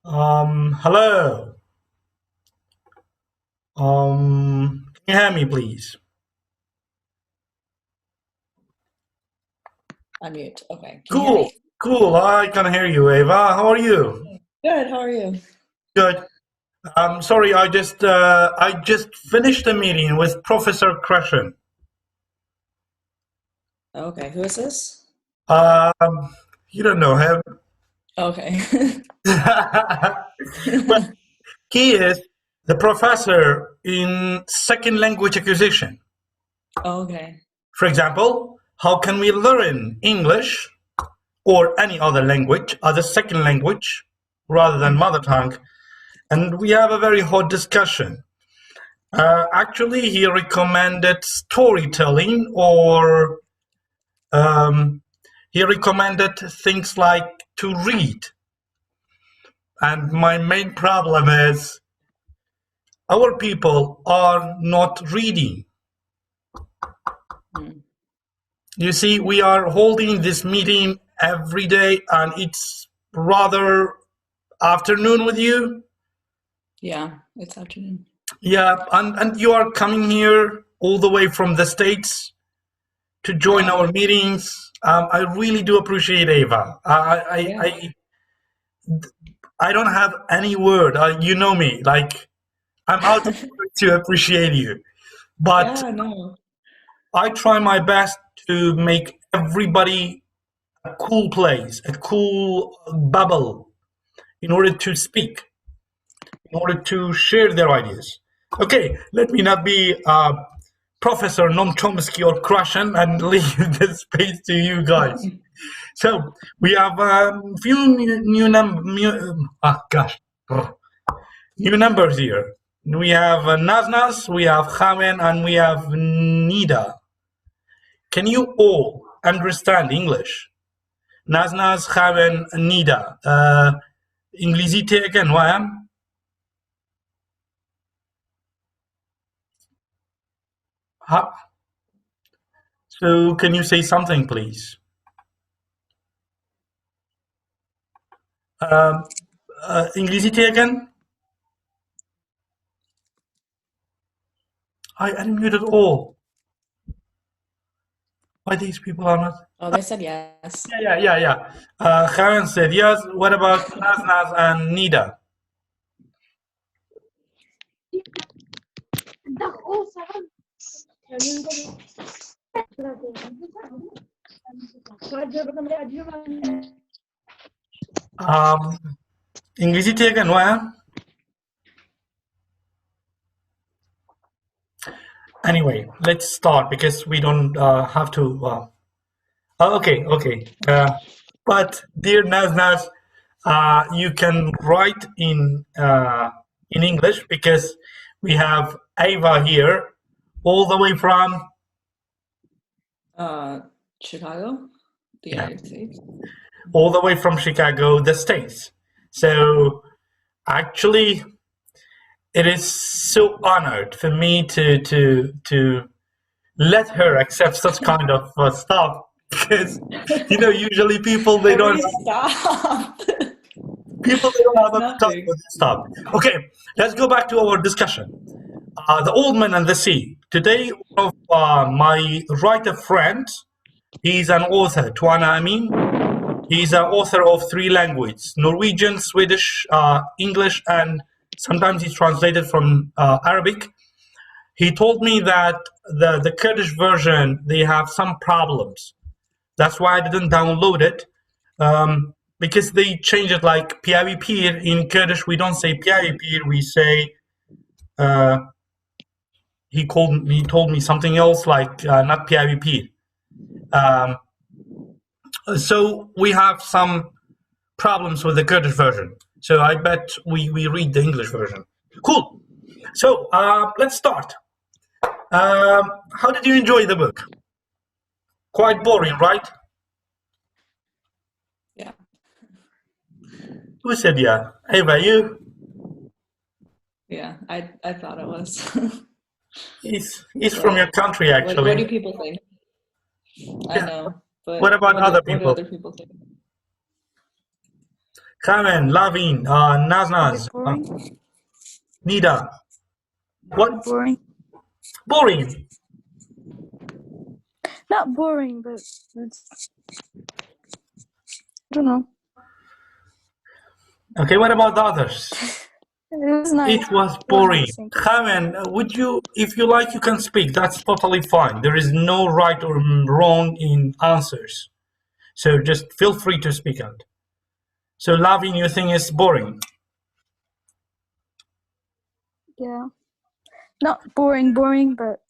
Hello. Can you hear me, please? Unmute. Okay. Can you hear Cool, me? cool. I can hear you, Ava. How are you? Good. How are you? Good. Sorry, I just finished a meeting with Professor Krashen. Okay. Who is this? Um, you don't know him. Okay. Well, he is the professor in second language acquisition. Okay. For example, how can we learn English or any other language as a second language rather than Mhm. mother tongue? And we have a very hot discussion. Actually, he recommended storytelling, or um, he recommended things like to read. And my main problem is our people are not reading. Mm. You see, we are holding this meeting every day, and it's rather afternoon with you. Yeah, it's afternoon. Yeah, and you are coming here all the way from the States to join Yeah. our meetings. I really do appreciate Ava. Yeah. I don't have any word. You know me, like I'm out of words to appreciate you. But Yeah, no. I try my best to make everybody a cool place, a cool bubble in order to speak, in order to share their ideas. Okay, let me not be Professor Noam Chomsky or Krashen and leave the space to you guys. So we have a few new numbers here. We have Naznas, we have Chamen, and we have Nida. Can you all understand English? Naznas, Chamen, Nida. English again, why am? So can you say something, please? Um, English again? I unmuted all. Why these people are not? Oh, they said yes. Yeah. Karen said yes. What about Naznaz and Nida? Um, English again, why? Anyway, let's start because we don't have to. Okay. But dear Naznaz, you can write in English because we have Ava here, all the way from Uh, Chicago, the yeah, United States. all the way from Chicago, the States. So actually, it is so honored for me to let her accept such kind of stuff because usually Everybody stop. people they don't have a talk Nothing. with this stuff. Okay, let's go back to our discussion. The Old Man and the Sea. Today, one of my writer friends, he's an author, Tuana Amin. He's an author of three languages: Norwegian, Swedish, English, and sometimes he's translated from Arabic. He told me that the Kurdish version they have some problems. That's why I didn't download it because they changed it like Piavi Pir in Kurdish. We don't say Piavi Pir. We say uh, he told me something else like not Piavi Pir. Um, so we have some problems with the Kurdish version. So I bet we read the English version. Cool. So let's start. How did you enjoy the book? Quite boring, right? Yeah. Who said yeah? Ava, you? Yeah. I thought it was. He's from But your country, what actually. do people think? I Yeah. know, What but about other what do people? other people think? Karen, Lavin, Naznaz, Boring? Nida. What? Boring? Boring. Not boring, but it's, I don't know. Okay, what about the others? It was nice. It was boring. Karen, would you, if you like, you can speak. That's totally fine. There is no right or wrong in answers. So just feel free to speak out. So Lavin, you think it's boring? Yeah. Not boring, but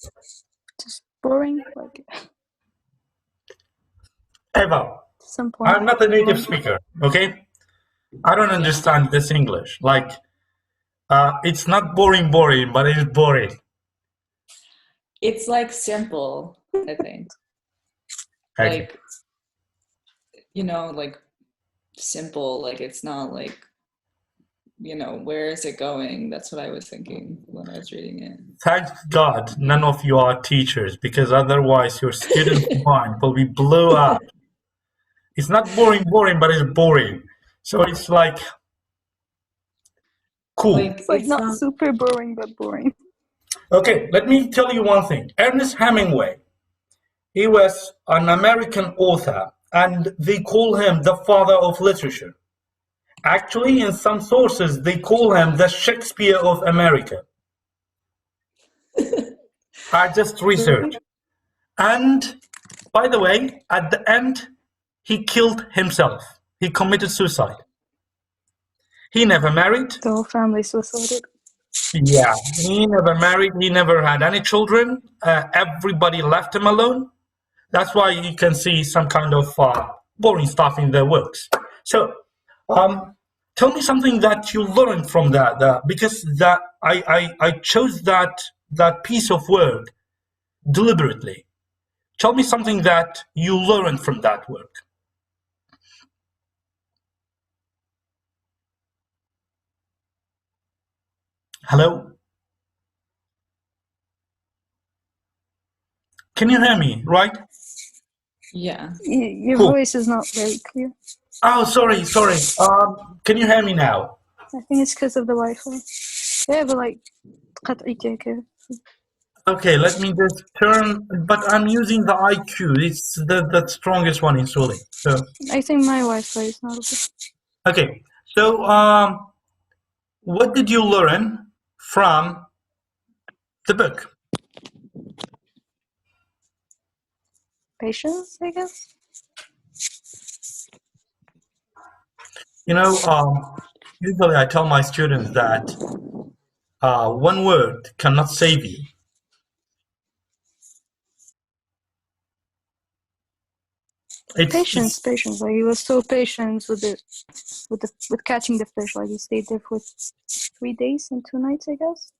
just boring. Like Eva, some point. I'm not a native speaker, okay? I don't understand this English. Like, it's not boring, but it's boring. It's like simple, I think. Okay. Like, like simple, like it's not like, where is it going? That's what I was thinking when I was reading it. Thank God none of you are teachers, because otherwise your students' mind will be blown up. It's not boring, but it's boring. So it's like cool. It's like not super boring, but boring. Okay, let me tell you one thing. Ernest Hemingway, he was an American author, and they call him the father of literature. Actually, in some sources, they call him the Shakespeare of America. I just researched. And by the way, at the end, he killed himself. He committed suicide. He never married. The whole family suicided. Yeah, he never married. He never had any children. Everybody left him alone. That's why you can see some kind of boring stuff in their works. So, tell me something that you learned from that, because I chose that piece of work deliberately. Tell me something that you learned from that work. Hello? Can you hear me, right? Yeah. Your voice is not very clear. Oh, sorry. Can you hear me now? I think it's because of the Wi-Fi. Yeah, but like, okay, let me just turn, but I'm using the IQ. It's the strongest one in Suli. So I think my Wi-Fi is not okay. Okay, so what did you learn from the book? Patience, I guess. Usually I tell my students that one word cannot save you. Patience. Like he was so patient with catching the fish. Like he stayed there for 3 days and 2 nights, I guess.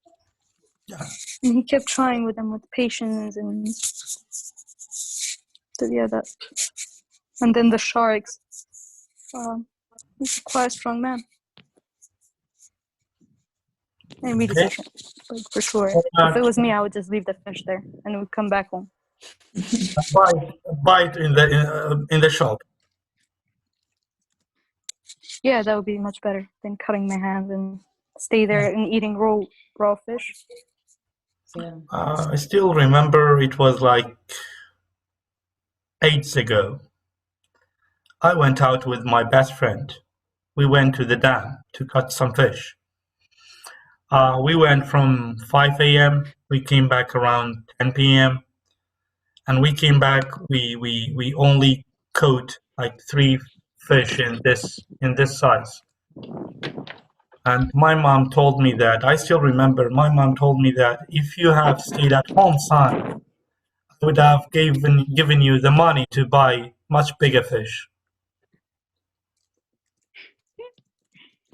Yeah. And he kept trying with them with patience and so yeah, that. And then the sharks. He's a quite strong man. And really patient, like for sure. If it was me, I would just leave the fish there and it would come back home. Buy it in the shop. Yeah, that would be much better than cutting my hands and stay there and eating raw fish. Yeah. I still remember it was like 8 years ago. I went out with my best friend. We went to the dam to catch some fish. We went from 5 a.m. We came back around 10 p.m. And we came back. We only caught like 3 fish in this size. And my mom told me that. I still remember. My mom told me that if you have stayed at home, son, I would have given you the money to buy much bigger fish.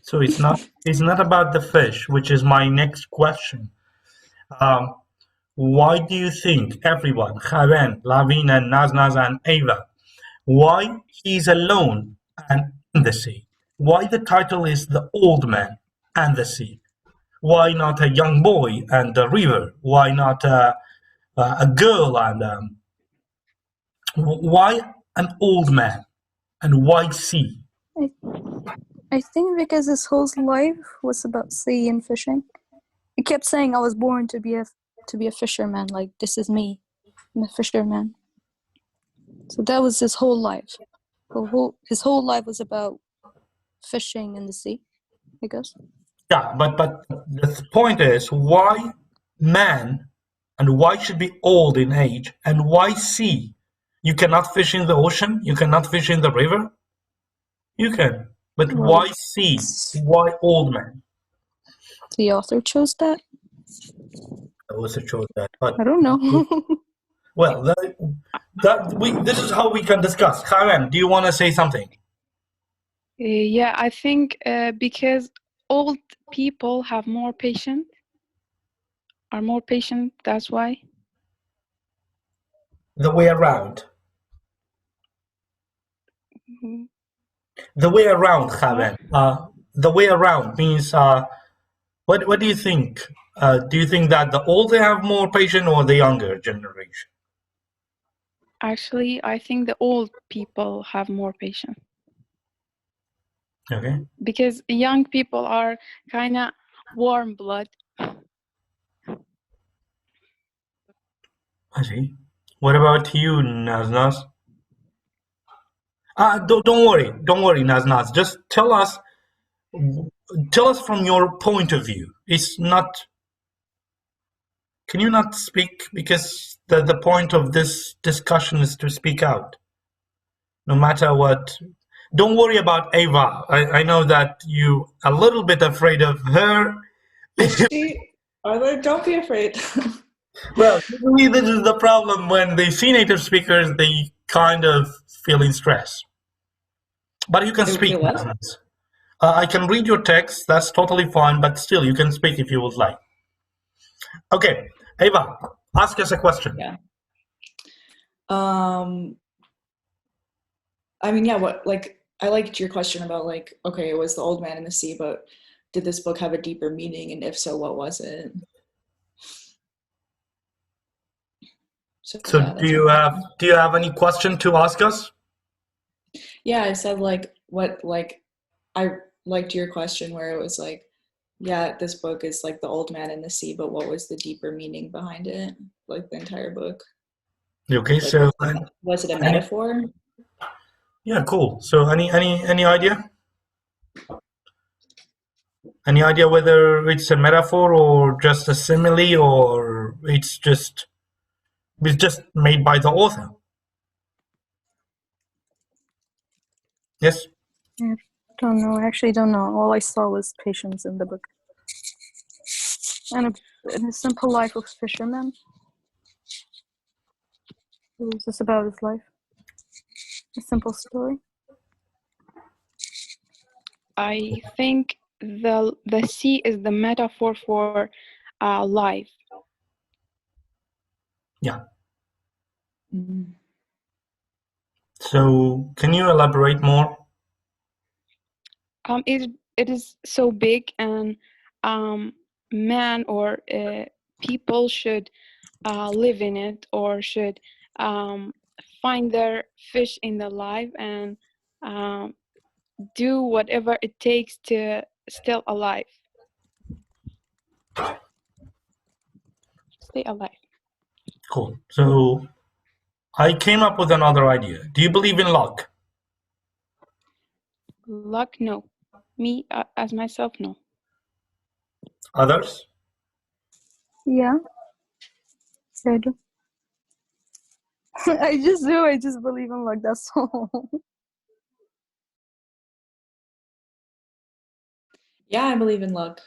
So it's not about the fish, which is my next question. Why do you think everyone, Karen, Lavina, Naznaz, and Ava, why he's alone and in the sea? Why the title is The Old Man and the Sea? Why not a young boy and the river? Why not a girl and why an old man and why sea? I think because his whole life was about sea and fishing. He kept saying, "I was born to be a fisherman. Like, this is me. I'm a fisherman." So that was his whole life. His whole life was about fishing in the sea, I guess. Yeah, but the point is why man and why should be old in age and why sea? You cannot fish in the ocean. You cannot fish in the river. You can, but Well, why sea? Why old man? the author chose that. I also chose that, but I don't know. well, this is how we can discuss. Karen, do you want to say something? Yeah, I think because old people have more patient, are more patient, that's why. The way around. Mhm. The way around, Karen. The way around means what do you think? Do you think that the older have more patience or the younger generation? Actually, I think the old people have more patience Okay, because young people are kind of warm blood. I see. What about you, Naznaz? Don't worry, Naznaz. Just tell us from your point of view. It's not. Can you not speak because the point of this discussion is to speak out, no matter what. Don't worry about Ava. I know that you a little bit afraid of her. Don't be afraid. Well, usually this is the problem when they see native speakers, they kind of feel in stress. But you can They speak. feel what? Naznaz. I can read your text. That's totally fine. But still, you can speak if you would like. Okay, Ava, ask us a question. Yeah. I mean, yeah, I liked your question about okay, it was the old man in the sea, but did this book have a deeper meaning? And if so, what was it? So So yeah, do you have any question to ask us? yeah, I said I liked your question where it was yeah, this book is like the old man in the sea, but what was the deeper meaning behind it? Like the entire book. Okay, Like, so was it a metaphor? yeah, cool. So any idea? Any idea whether it's a metaphor or just a simile or it's just made by the author? Yes. I don't know. I actually don't know. All I saw was patience in the book. And a simple life of fisherman. It was just about his life. A simple story. I think the sea is the metaphor for life. Yeah. Mm-hmm. So can you elaborate more? It is so big, and man or people should live in it, or should find their fish in the life and do whatever it takes to still alive. Stay alive. Cool. So I came up with another idea. Do you believe in luck? Luck, no. Me, as myself, no. Others? Yeah, I do. I just do. I just believe in luck. That's all. Yeah, I believe in luck.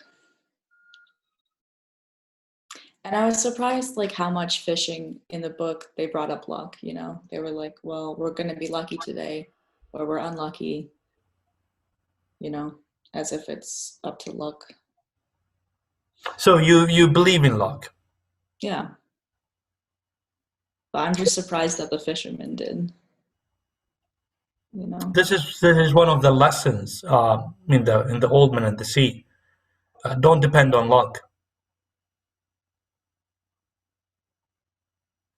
And I was surprised how much fishing in the book they brought up luck, They were like, well, we're going to be lucky today or we're unlucky, as if it's up to luck. So you believe in luck? Yeah. But I'm just surprised that the fisherman did. This is one of the lessons in the Old Man and the Sea. Don't depend on luck,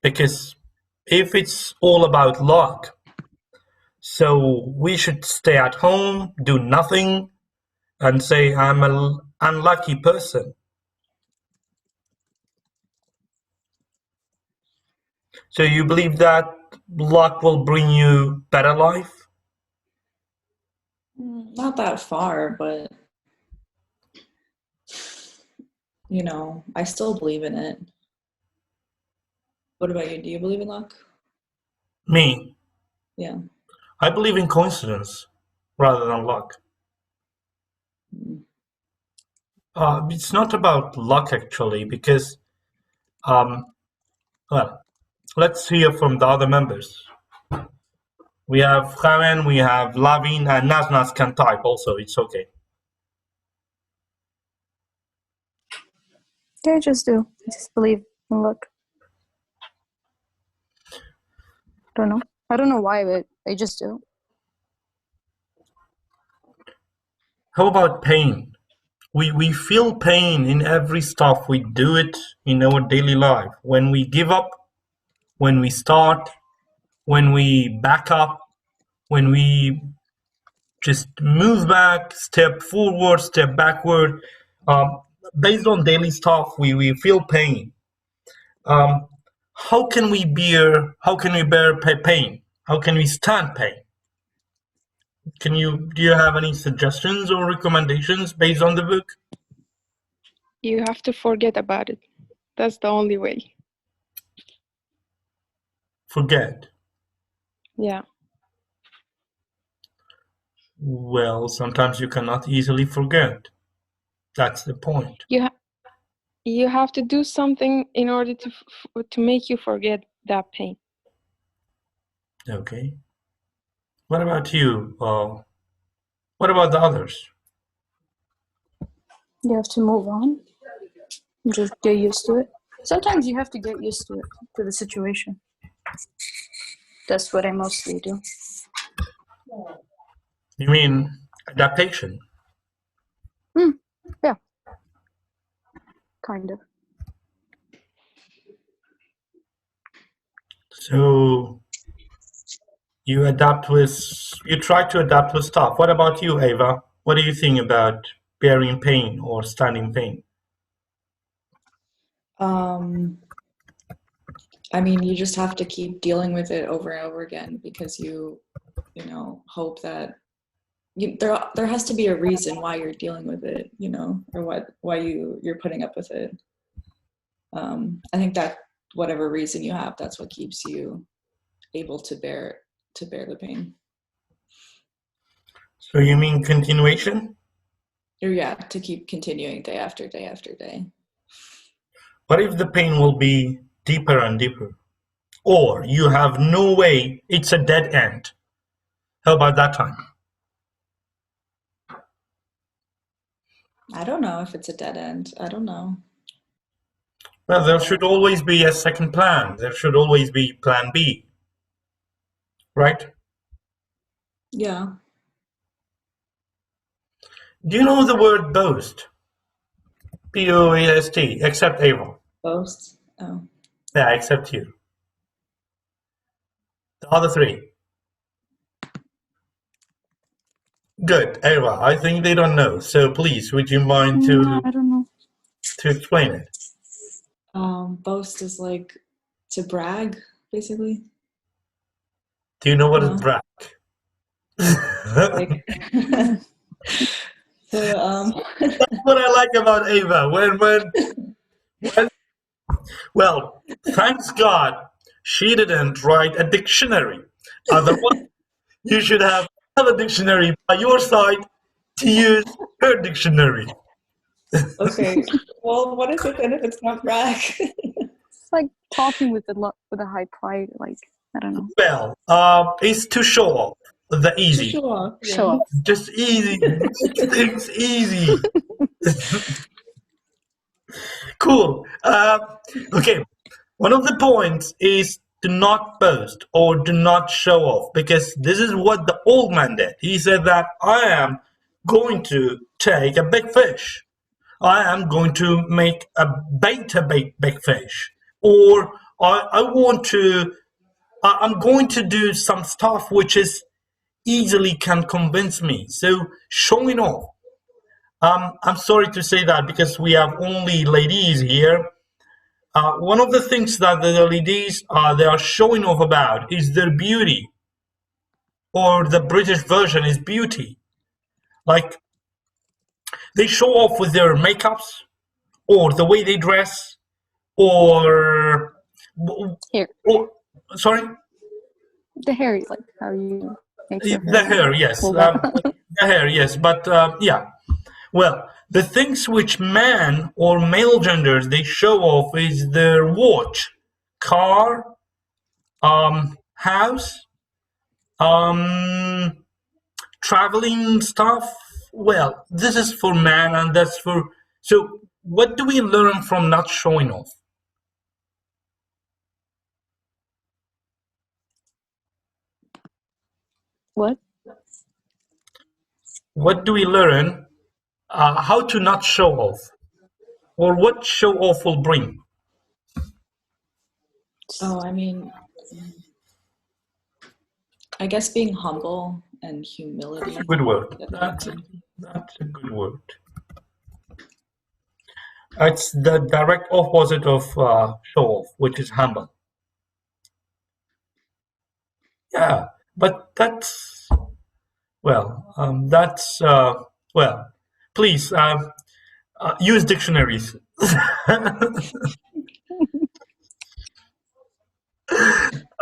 because if it's all about luck, so we should stay at home, do nothing, and say I'm an unlucky person. So you believe that luck will bring you better life? Not that far, but I still believe in it. What about you? Do you believe in luck? Me, Yeah. I believe in coincidence rather than luck. It's not about luck actually, because well, let's hear from the other members. We have Karen, we have Lavin, and Naznas can type also. It's okay. Yeah, I just do. I just believe in luck. I don't know why, but I just do. How about pain? We feel pain in every stuff we do it in our daily life. When we give up, when we start, when we back up, when we just move back, step forward, step backward. Um, Based on daily stuff, we feel pain. Um, how can we bear? How can we bear pain? How can we stand pain? Do you have any suggestions or recommendations based on the book? You have to forget about it. That's the only way. Forget. Yeah. Well, sometimes you cannot easily forget. That's the point. You have to do something in order to make you forget that pain. Okay. What about you? What about the others? You have to move on. Just get used to it. Sometimes you have to get used to it, to the situation. That's what I mostly do. You mean adaptation? Yeah. Kind of. So you try to adapt with stuff. What about you, Ava? What do you think about bearing pain or standing pain? I mean, you just have to keep dealing with it over and over again because you hope that there has to be a reason why you're dealing with it, or why you're putting up with it. I think that whatever reason you have, that's what keeps you able to bear the pain. So you mean continuation? Or yeah, to keep continuing day after day after day. What if the pain will be deeper and deeper? Or you have no way, it's a dead end. How about that time? I don't know if it's a dead end. I don't know. Well, there should always be a second plan. There should always be plan B. Right? Yeah. Do you know the word boast? P-O-A-S-T, except Ava. Boast. Oh. Yeah, except you. The other three. Good, Ava. I think they don't know. So please, would you mind No, I don't know. to explain it? Boast is like to brag, basically. Do you know what No. is brag? Like so That's what I like about Ava. Well, thanks God she didn't write a dictionary. Otherwise, you should have a dictionary by your side to use her dictionary. okay. Well, what is it then if it's not brag? It's like talking with a high pride. Like, I don't know. Well, it's to show off the easy. Show off. Yeah. Show off. Just easy. Make things easy. Cool. Okay. One of the points is do not boast or do not show off, because this is what the old man did. He said that I am going to take a big fish. I am going to make a big fish. Or I'm going to do some stuff which is easily can convince me. So showing off. I'm sorry to say that because we have only ladies here. One of the things that the ladies they are showing off about is their beauty, or the British version is beauty. Like they show off with their makeups, or the way they dress, or, Hair. or sorry, The hair, like how you make your the hair. Yes, pulled up. the hair. Yes, but yeah. Well, the things which men or male genders they show off is their watch, car, house, um, traveling stuff. Well, this is for man, and that's for. So, what do we learn from not showing off? What? What do we learn? How to not show off, or what show off will bring? Oh, I mean, I guess being humble and humility. Good word. That's a good word. It's the direct opposite of show off, which is humble. Yeah, but that's well. Well. Please use dictionaries.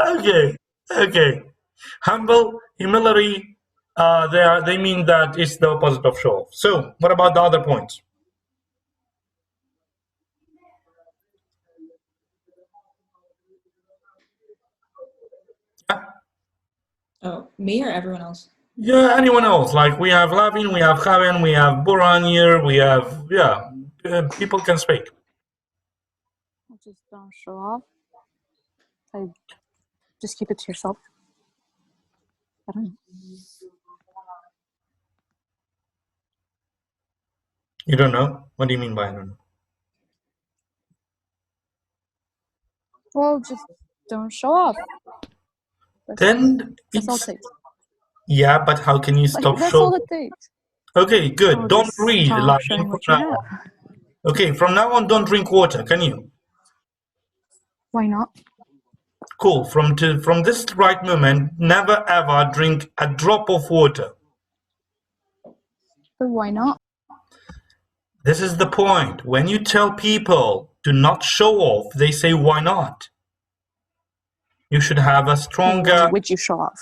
Okay, okay. Humble, humility. They mean that it's the opposite of show off. So, what about the other points? Oh, me or everyone else? Yeah, anyone else? Like we have Levine, we have Javier, we have Borah here, we have people can speak. Just don't show off. Just keep it to yourself. I don't know. You don't know? What do you mean by I don't know? Well, just don't show off. Then That's all it it's takes. yeah, but how can you stop That's show? all it takes. Okay, good. Oh, Don't just read stop like showing from what you now have. on. Okay, from now on, don't drink water. Can you? Why not? Cool. From this right moment, never ever drink a drop of water. But why not? This is the point. When you tell people to not show off, they say, "Why not?" You should have a Why stronger. would you show off?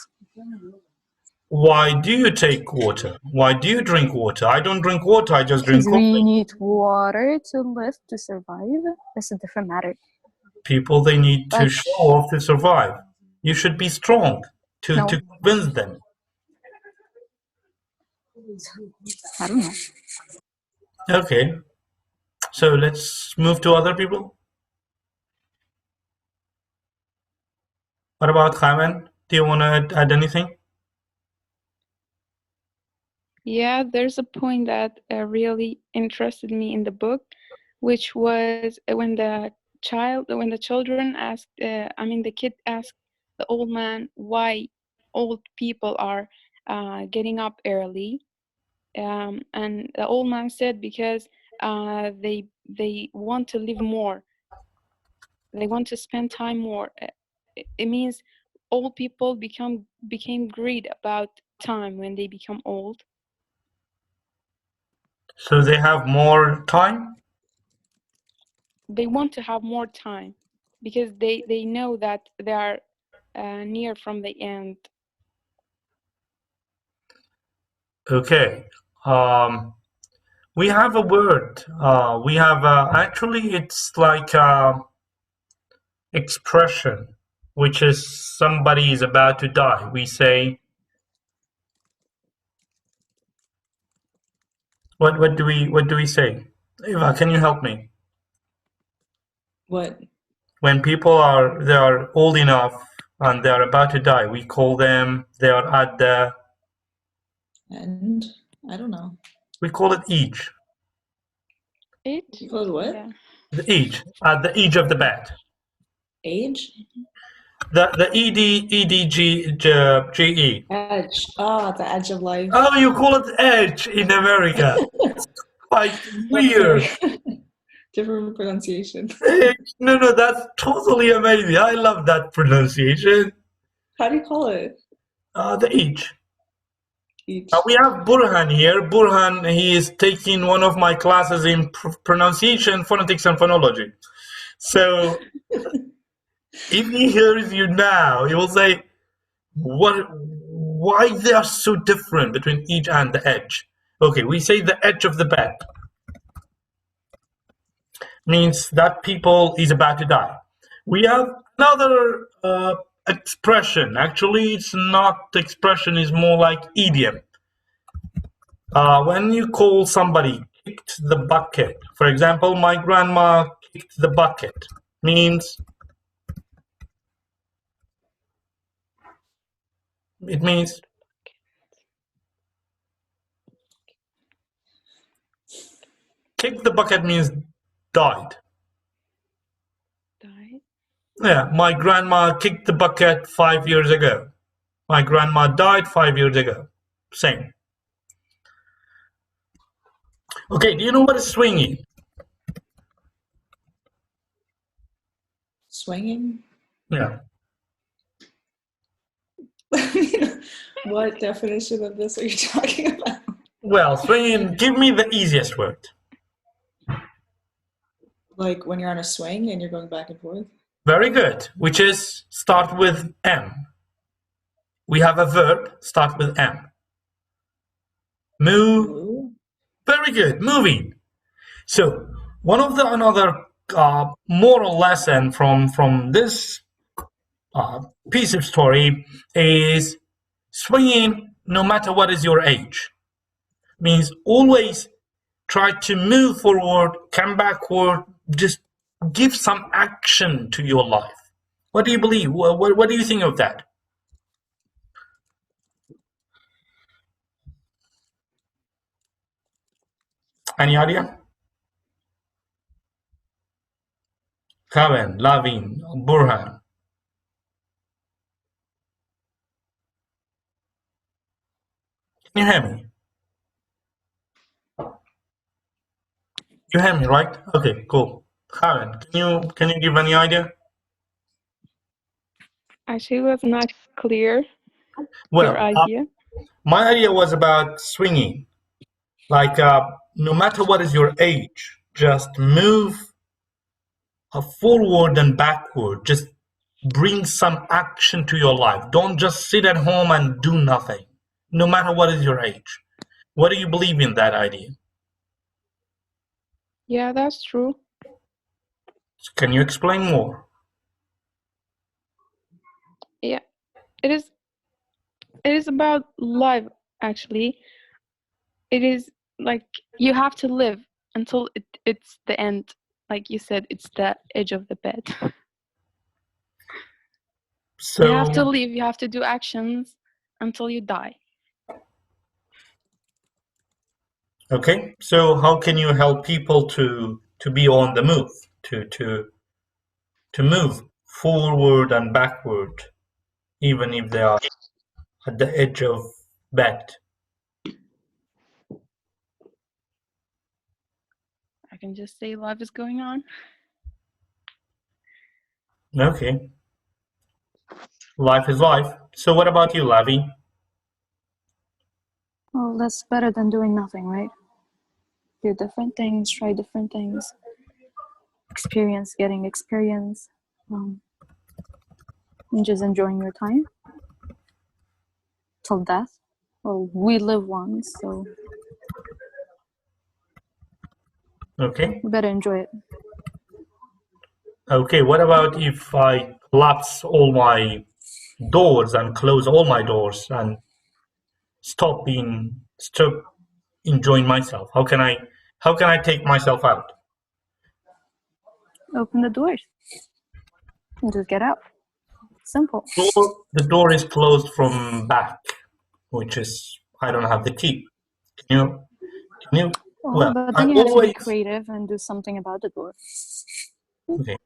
Why do you take water? Why do you drink water? I don't drink water. I just drink Because we coffee. need water to live, to survive. That's a different matter. People they need to But show off to survive. You should be strong to no, convince them. I don't know. Okay. So let's move to other people. What about Jaime? Do you want to add anything? Yeah, there's a point that really interested me in the book, which was when the children asked, the kid asked the old man why old people are getting up early, and the old man said because they want to live more, they want to spend time more. It means old people became greed about time when they become old. So they have more time? They want to have more time because they know that they are near from the end. Okay. We have a word. We have actually it's like expression, which is somebody is about to die. We say what do we say? Eva, can you help me? What? When people are old enough and they are about to die, we call them they are at the And I don't know. we call it age. Age? You call it what? Yeah. The age at the edge of the bed. Age? The EDGE. Edge. Ah, the edge of life. Oh, you call it edge in America. like weird. Different pronunciation. No, that's totally amazing. I love that pronunciation. How do you call it? The H. Each. We have Burhan here. Burhan, he is taking one of my classes in pronunciation, phonetics, and phonology. So if he hears you now, he will say, why they are so different between each and the edge? Okay, we say the edge of the bed means that people is about to die. We have another expression. Actually, it's not expression, it's more like idiom. When you call somebody kicked the bucket, for example, my grandma kicked the bucket, it means kick the bucket means died. Died. Yeah, my grandma kicked the bucket 5 years ago. My grandma died 5 years ago. Same. Okay, do you know what is swinging? Swinging? Yeah. What definition of this are you talking about? Well, swinging, give me the easiest word. Like when you're on a swing and you're going back and forth? Very good, which is start with M. We have a verb, start with M. Move. Ooh. Very good, moving. So one of the another moral lesson from this piece of story is swinging no matter what is your age. Means always try to move forward, come backward, just give some action to your life. What do you believe? What do you think of that? Any idea? Karen, Levine, Borah. Can you hear me? You hear me, right? Okay, cool. Karen, can you give any idea? Actually, it was not clear, your Well, idea. my idea was about swinging. Like, no matter what is your age, just move forward and backward. Just bring some action to your life. Don't just sit at home and do nothing, no matter what is your age. What do you believe in that idea? Yeah, that's true. Can you explain more? Yeah, it is about life, actually. It is like you have to live until it's the end. Like you said, it's the edge of the bed. You have to So, live, you have to do actions until you die. okay. So how can you help people to be on the move, to move forward and backward, even if they are at the edge of bed? I can just say life is going on. Okay. Life is life. So what about you, Lavi? Well, that's better than doing nothing, right? Do different things, try different things, getting experience, and just enjoying your time till death. Well, we live once, so Okay. we better enjoy it. Okay, what about if I collapse all my doors and close all my doors and stop enjoying myself? How can I take myself out? Open the doors and just get out. Simple. The door is closed from back, which is I don't have the key. Can you well, But I then you have to be always creative and do something about the door. okay.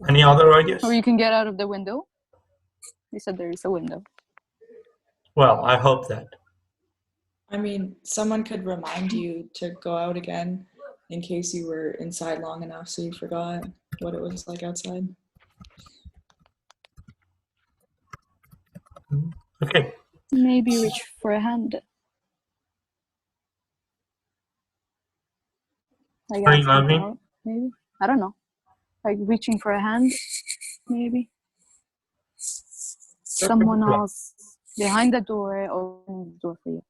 Any other ideas? Or you can get out of the window. You said there is a window. Well, I hope that. I mean, someone could remind you to go out again in case you were inside long enough so you forgot what it was like outside. Okay. Maybe reach for a hand. Like Sorry, asking for Naveen. help, maybe. I don't know. Like reaching for a hand, maybe. Someone else behind the door opening the door for you.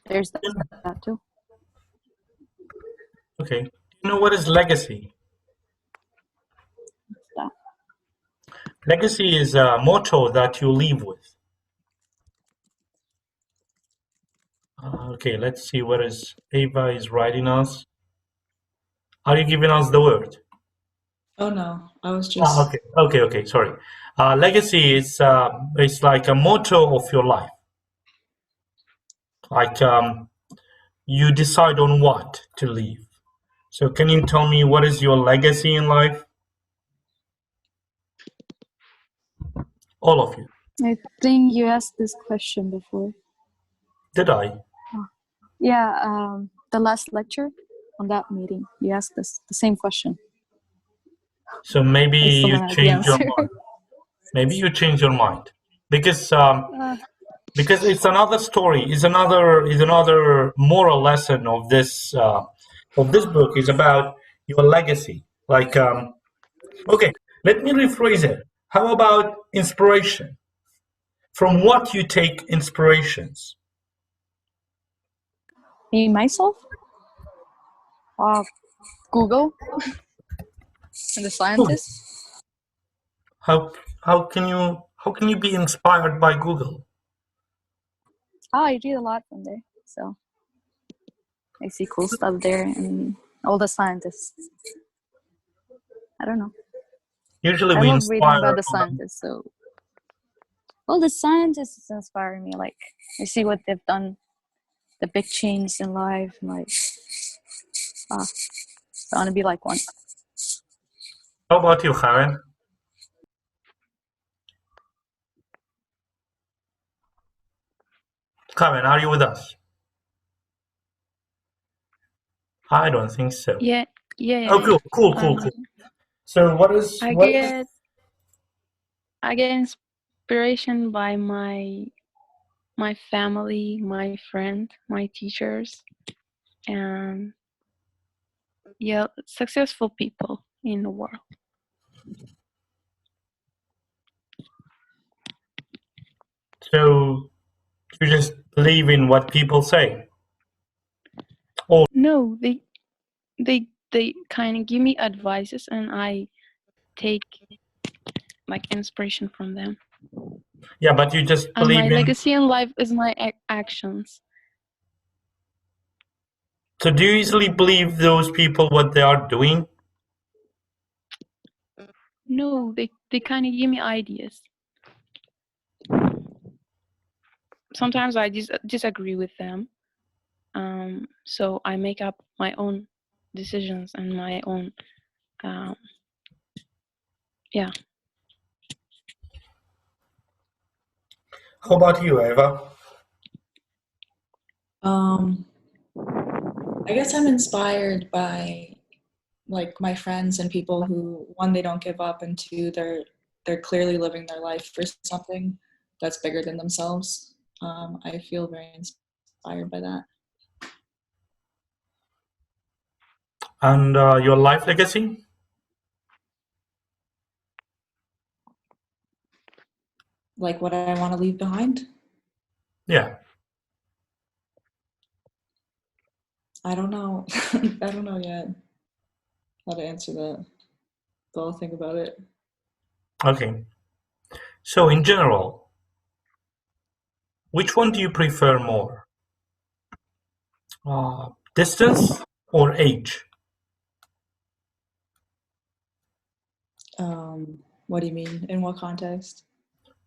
There's that too. Okay. Do you know what is legacy? That. Legacy is a motto that you leave with. Okay, let's see what is Ava is writing us. Are you giving us the word? Oh no, I was just. Okay. Sorry. Legacy is it's like a motto of your life. Like you decide on what to leave. So can you tell me what is your legacy in life? All of you. I think you asked this question before. Did I? Yeah, the last lecture on that meeting, you asked us the same question. So maybe I still you don't have the change your answer. mind. Maybe you change your mind because it's another story. Is another moral lesson of this book is about your legacy. Like okay, let me rephrase it. How about inspiration? From what you take inspirations? Me, myself? Google and the Google. scientists. How can you be inspired by Google? I read a lot from there, so I see cool stuff there and all the scientists. I don't know. Usually I we love reading inspire. about the scientists, so all the scientists inspire me. Like I see what they've done, the big changes in life, and like I want to be like one. How about you, Karen? Karen, are you with us? I don't think so. Yeah. Oh, cool. So I what is get inspiration by my family, my friend, my teachers, and yeah, successful people in the world. so you just believe in what people say? Or No, they kind of give me advices, and I take like inspiration from them. yeah, but you just And my believe in. legacy in life is my actions. So do you easily believe those people what they are doing? No, they kind of give me ideas. Sometimes I disagree with them. So I make up my own decisions and my own, yeah. How about you, Eva? I guess I'm inspired by like my friends and people who, one, they don't give up, and two, they're clearly living their life for something that's bigger than themselves. I feel very inspired by that. And your life legacy? Like what I want to leave behind. Yeah. I don't know. I don't know yet how to answer that. So I'll think about it. Okay. So in general, which one do you prefer more? Distance or age? What do you mean? In what context?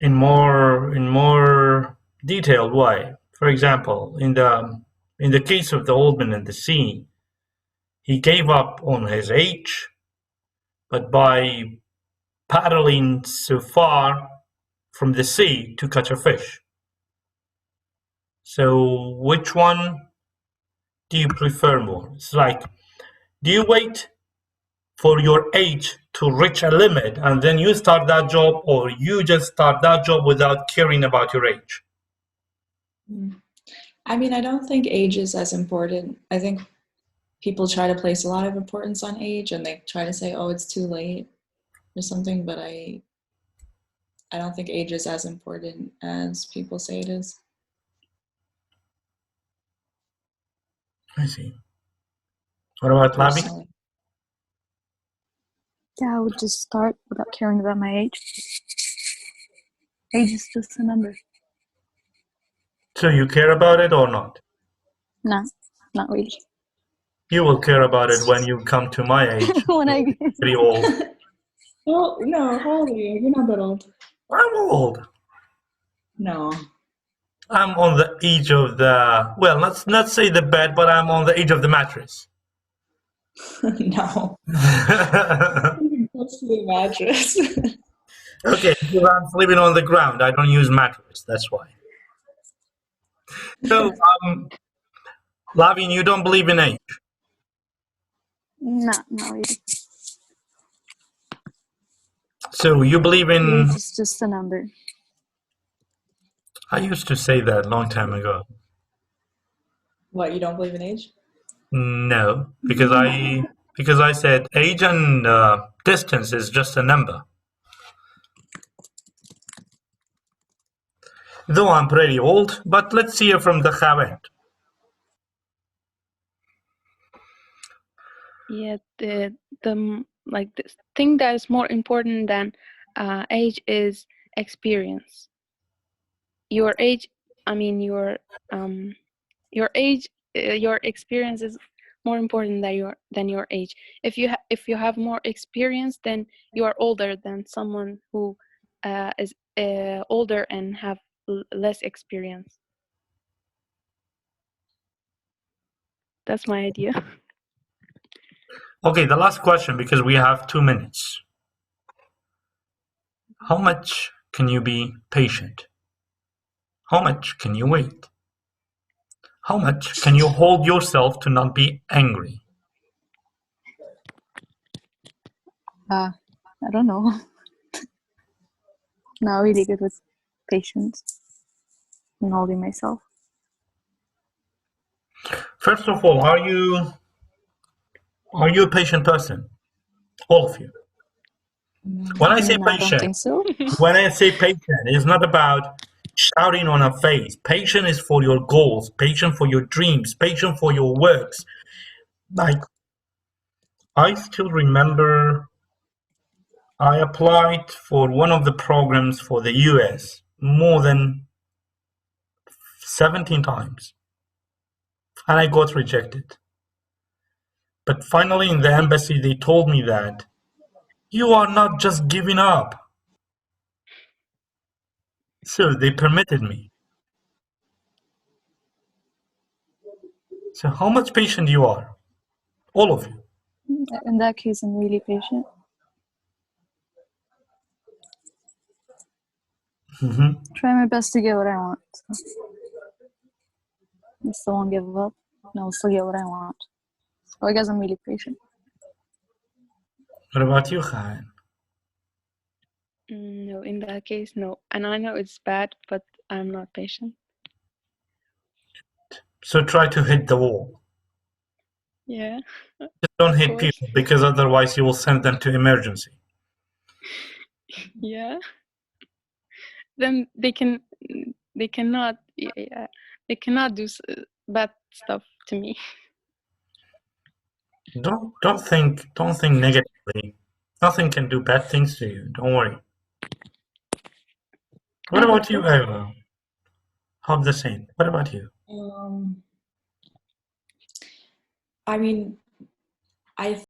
In more detailed way. For example, in the case of the old man and the sea, he gave up on his age, but by paddling so far from the sea to catch a fish. So which one do you prefer more? It's like, do you wait for your age to reach a limit and then you start that job, or you just start that job without caring about your age? I mean, I don't think age is as important. I think people try to place a lot of importance on age and they try to say, oh, it's too late or something, but I don't think age is as important as people say it is. I see. What about Lavi? Personally. Yeah, I would just start without caring about my age. Age is just a number. So you care about it or not? No, not really. You will care about it when you come to my age. When I Pretty old. Well, no, how old are you? You're not that old. I'm old. No. I'm on the edge of the, well, let's not say the bed, but I'm on the edge of the mattress. No. Close to the mattress. Okay, because I'm sleeping on the ground. I don't use mattress. That's why. So, Lavin, you don't believe in age? not really. So you believe in? Age is just a number. I used to say that a long time ago. What, you don't believe in age? No, because I said age and distance is just a number. Though I'm pretty old, but let's hear from the Khavend. Yeah, the thing that is more important than age is experience. Your age, I mean your age, your experience is more important than your age. If you have more experience, then you are older than someone who is older and have less experience. That's my idea. Okay, the last question, because we have 2 minutes. How much can you be patient? How much can you wait? How much can you hold yourself to not be angry? I don't know. Not really good with patience and holding myself. First of all, are you a patient person? All of you. When I say No, I don't patient, think so. it's not about shouting on a face. Patient is for your goals, patient for your dreams, patient for your works. Like, I still remember I applied for one of the programs for the US more than 17 times, and I got rejected. But finally, in the embassy, they told me that you are not just giving up. So they permitted me. So how much patient you are? All of you. In that case, I'm really patient. Try my best to get what I want. So. I still won't give up. And I'll still get what I want. So I guess I'm really patient. What about you, Khan? No, in that case, no. And I know it's bad, but I'm not patient. So try to hit the wall. Yeah. Just don't hit people, because otherwise you will send them to emergency. Yeah. Then they cannot do bad stuff to me. Don't think negatively. Nothing can do bad things to you. Don't worry. What about you, Eva? Hope the same. What about you? I mean, I